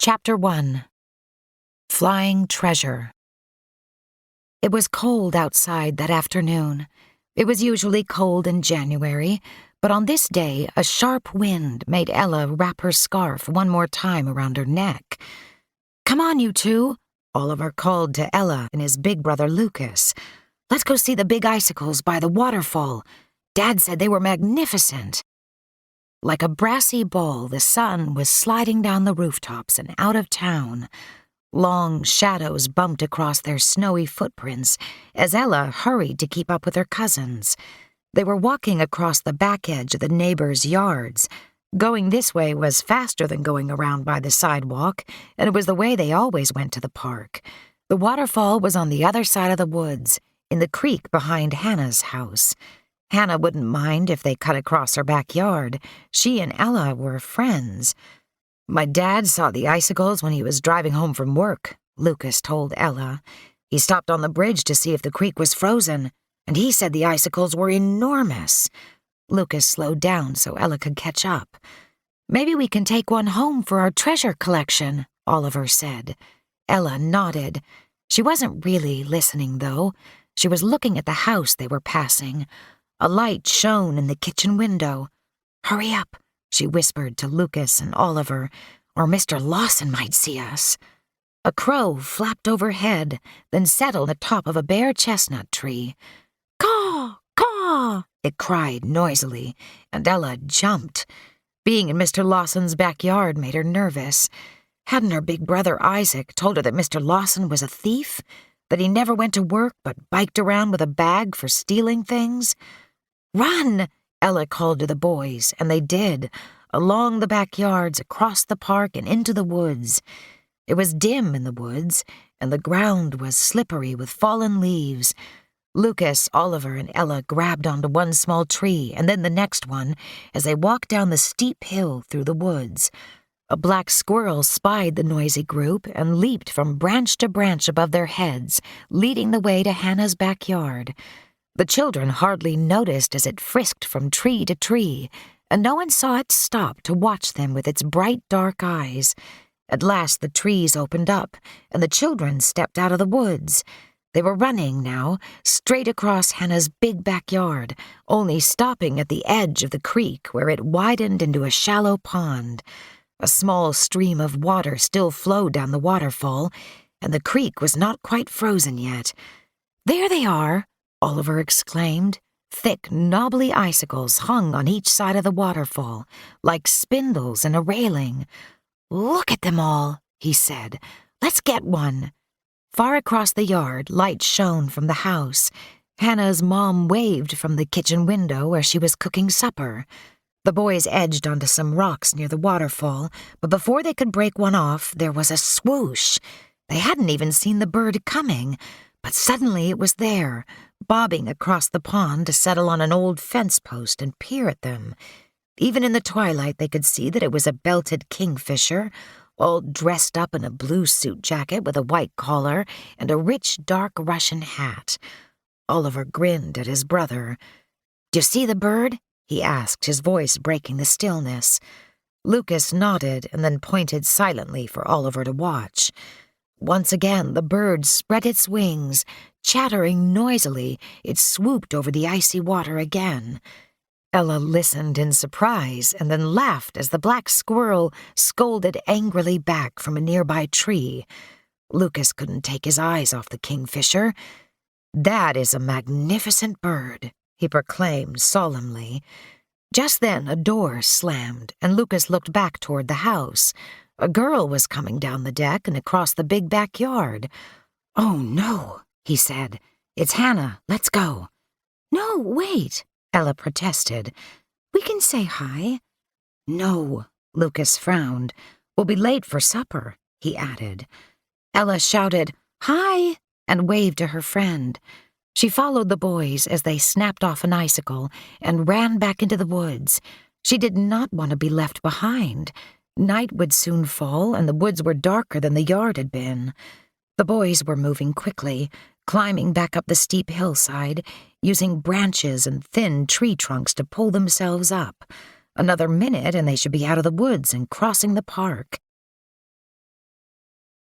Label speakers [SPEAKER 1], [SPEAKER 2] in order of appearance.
[SPEAKER 1] Chapter 1. Flying Treasure. It was cold outside that afternoon. It was usually cold in January, but on this day a sharp wind made Ella wrap her scarf one more time around her neck. "Come on, you two," Oliver called to Ella and his big brother Lucas. "Let's go see the big icicles by the waterfall. Dad said they were magnificent." Like a brassy ball, the sun was sliding down the rooftops and out of town. Long shadows bumped across their snowy footprints as Ella hurried to keep up with her cousins. They were walking across the back edge of the neighbors' yards. Going this way was faster than going around by the sidewalk, and it was the way they always went to the park. The waterfall was on the other side of the woods, in the creek behind Hannah's house. Hannah wouldn't mind if they cut across her backyard. She and Ella were friends. "My dad saw the icicles when he was driving home from work," Lucas told Ella. "He stopped on the bridge to see if the creek was frozen, and he said the icicles were enormous." Lucas slowed down so Ella could catch up. "Maybe we can take one home for our treasure collection," Oliver said. Ella nodded. She wasn't really listening, though. She was looking at the house they were passing. A light shone in the kitchen window. "Hurry up," she whispered to Lucas and Oliver, "or Mr. Lawson might see us." A crow flapped overhead, then settled atop of a bare chestnut tree. "Caw! Caw!" it cried noisily, and Ella jumped. Being in Mr. Lawson's backyard made her nervous. Hadn't her big brother Isaac told her that Mr. Lawson was a thief? That he never went to work but biked around with a bag for stealing things? "Run!" Ella called to the boys, and they did, along the backyards, across the park, and into the woods. It was dim in the woods, and the ground was slippery with fallen leaves. Lucas, Oliver, and Ella grabbed onto one small tree and then the next one as they walked down the steep hill through the woods. A black squirrel spied the noisy group and leaped from branch to branch above their heads, leading the way to Hannah's backyard. The children hardly noticed as it frisked from tree to tree, and no one saw it stop to watch them with its bright dark eyes. At last the trees opened up, and the children stepped out of the woods. They were running now, straight across Hannah's big backyard, only stopping at the edge of the creek where it widened into a shallow pond. A small stream of water still flowed down the waterfall, and the creek was not quite frozen yet. "There they are!" Oliver exclaimed. Thick, knobbly icicles hung on each side of the waterfall, like spindles in a railing. "Look at them all," he said. "Let's get one." Far across the yard, lights shone from the house. Hannah's mom waved from the kitchen window where she was cooking supper. The boys edged onto some rocks near the waterfall, but before they could break one off, there was a swoosh. They hadn't even seen the bird coming, but suddenly it was there, bobbing across the pond to settle on an old fence post and peer at them. Even in the twilight, they could see that it was a belted kingfisher, all dressed up in a blue suit jacket with a white collar and a rich, dark Russian hat. Oliver grinned at his brother. "Do you see the bird?" he asked, his voice breaking the stillness. Lucas nodded and then pointed silently for Oliver to watch. Once again, the bird spread its wings. Chattering noisily, it swooped over the icy water again. Ella listened in surprise and then laughed as the black squirrel scolded angrily back from a nearby tree. Lucas couldn't take his eyes off the kingfisher. "That is a magnificent bird," he proclaimed solemnly. Just then a door slammed, and Lucas looked back toward the house. A girl was coming down the deck and across the big backyard. "Oh, no," he said. "It's Hannah. Let's go." "No, wait," Ella protested. "We can say hi." "No," Lucas frowned. "We'll be late for supper," he added. Ella shouted, "Hi," and waved to her friend. She followed the boys as they snapped off an icicle and ran back into the woods. She did not want to be left behind. Night would soon fall, and the woods were darker than the yard had been. The boys were moving quickly, climbing back up the steep hillside, using branches and thin tree trunks to pull themselves up. Another minute and they should be out of the woods and crossing the park.